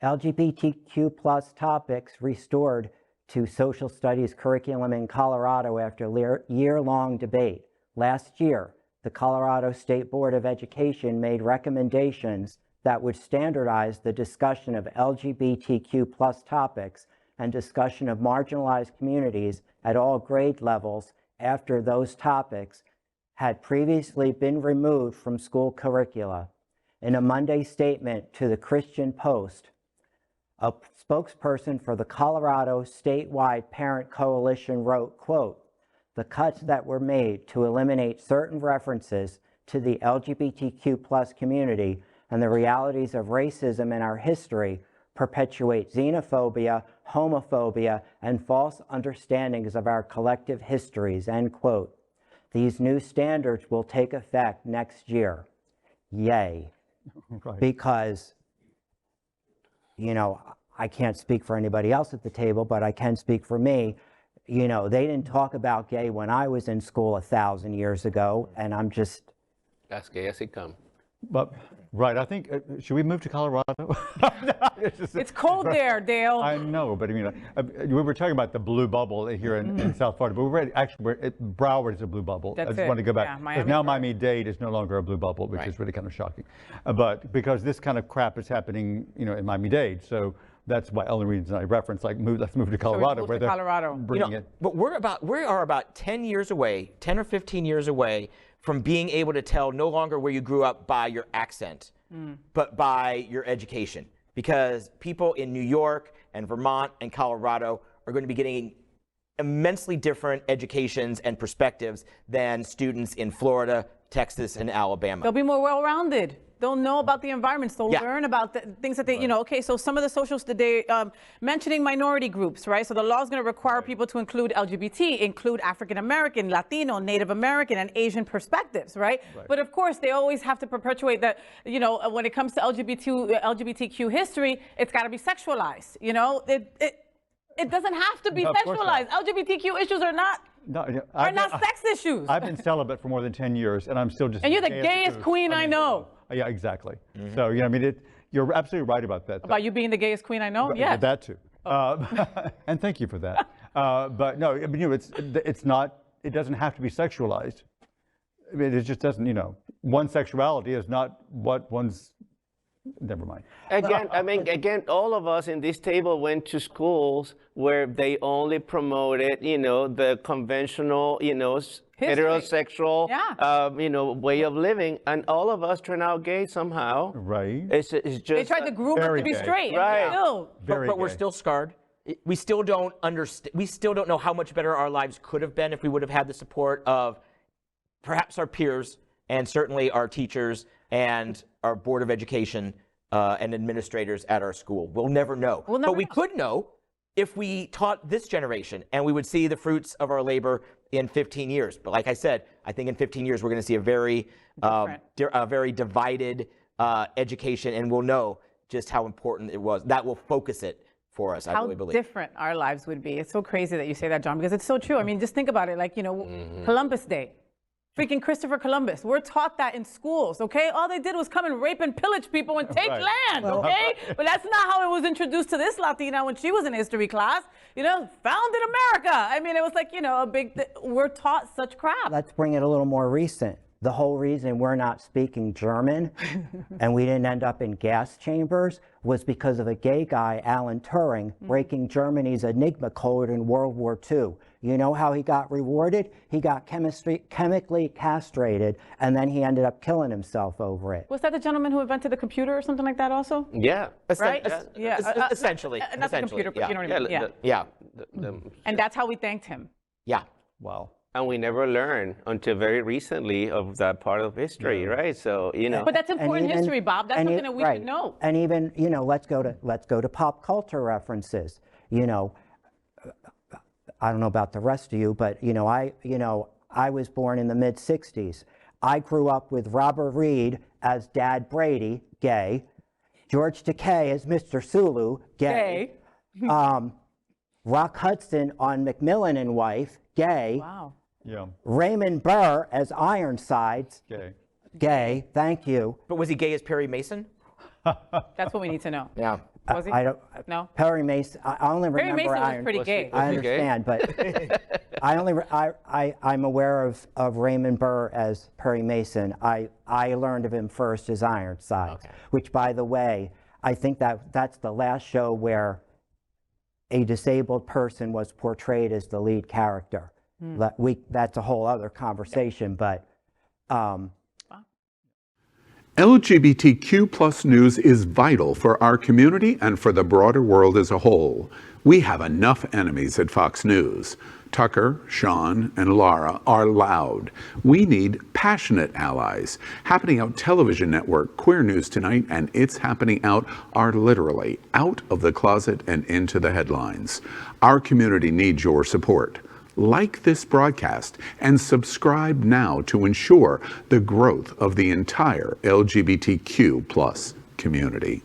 LGBTQ plus topics restored to social studies curriculum in Colorado after year-long debate. Last year, the Colorado State Board of Education made recommendations that would standardize the discussion of LGBTQ plus topics and discussion of marginalized communities at all grade levels after those topics had previously been removed from school curricula. In a Monday statement to the Christian Post, a spokesperson for the Colorado Statewide Parent Coalition wrote, quote, "The cuts that were made to eliminate certain references to the LGBTQ plus community and the realities of racism in our history perpetuate xenophobia, homophobia, and false understandings of our collective histories," end quote. "These new standards will take effect next year." Yay. Right. Because, you know, I can't speak for anybody else at the table, but I can speak for me. You know, they didn't talk about gay when I was in school 1,000 years ago, and I'm just... As gay as it comes. But, right, I think, should we move to Colorado? It's cold there, Dale. I know, but I mean, we were talking about the blue bubble here in South Florida, but Broward is a blue bubble. That's I just want to go back. Yeah, Now Miami-Dade is no longer a blue bubble, which is really kind of shocking. But because this kind of crap is happening, you know, in Miami-Dade, so that's why only reason I reference, like, let's move to Colorado. So we moved to Colorado. Bringing it. But we are about 10 years away, 10 or 15 years away from being able to tell no longer where you grew up by your accent, but by your education. Because people in New York and Vermont and Colorado are going to be getting immensely different educations and perspectives than students in Florida, Texas, and Alabama. They'll be more well-rounded. They'll know about the environments. They'll learn about the things that they, you know, okay, so some of the socials today, mentioning minority groups, right? So the law is going to require people to include LGBT, include African-American, Latino, Native American, and Asian perspectives, right? But of course, they always have to perpetuate that, you know, when it comes to LGBTQ history, it's got to be sexualized, you know? It doesn't have to be sexualized. LGBTQ issues are not sex issues. I've been celibate for more than 10 years, and I'm still just... And you're the gayest queen I know. Yeah, exactly. So, you know, I mean, you're absolutely right about that. About you being the gayest queen I know? Yeah. That too. And thank you for that. But no, I mean, you know, it doesn't have to be sexualized. I mean, it just doesn't, you know, one sexuality is not what one's... Never mind. Again, all of us in this table went to schools where they only promoted, you know, the conventional, you know, heterosexual, you know, way of living, and all of us turn out gay somehow. Right. It's just they tried to groom us to be straight. Right. But we're still scarred. We still don't understand. We still don't know how much better our lives could have been if we would have had the support of perhaps our peers and certainly our teachers and our Board of Education and administrators at our school. We'll never know. But we could know if we taught this generation, and we would see the fruits of our labor in 15 years. But like I said, I think in 15 years we're going to see a very divided education, and we'll know just how important it was. That will focus it for us, I really believe. How different our lives would be. It's so crazy that you say that, John, because it's so true. I mean, just think about it. Like, you know, Columbus Day. Freaking Christopher Columbus. We're taught that in schools, okay? All they did was come and rape and pillage people and take land, okay? But that's not how it was introduced to this Latina when she was in history class. You know, founded America. I mean, it was like, you know, we're taught such crap. Let's bring it a little more recent. The whole reason we're not speaking German and we didn't end up in gas chambers was because of a gay guy, Alan Turing, breaking Germany's Enigma code in World War II. You know how he got rewarded? He got chemically castrated, and then he ended up killing himself over it. Was that the gentleman who invented the computer or something like that also? Yeah. Right? Essentially. Not the computer, but you know what I mean. Yeah. And that's how we thanked him. Yeah. Wow. And we never learned until very recently of that part of history, right? So, you know. But that's important history, Bob. That's something that we should know. And even, you know, let's go to pop culture references. You know, I don't know about the rest of you, but you know, I was born in the mid-'60s. I grew up with Robert Reed as Dad Brady, gay. George Takei as Mr. Sulu, gay. Rock Hudson on Macmillan and Wife, gay. Wow. Yeah. Raymond Burr as Ironsides, Gay. Gay, thank you. But was he gay as Perry Mason? That's what we need to know. Yeah. Was he? I don't. No? Perry Mason. I only Perry remember Mason was Iron. pretty gay. I Was he gay? understand, but I'm aware of Raymond Burr as Perry Mason. I learned of him first as Ironside, which, by the way, I think that's the last show where a disabled person was portrayed as the lead character. That's a whole other conversation, but. LGBTQ plus news is vital for our community and for the broader world as a whole. We have enough enemies at Fox News. Tucker, Sean, and Laura are loud. We need passionate allies. Happening Out Television Network, Queer News Tonight, and It's Happening Out are literally out of the closet and into the headlines. Our community needs your support. Like this broadcast and subscribe now to ensure the growth of the entire LGBTQ plus community.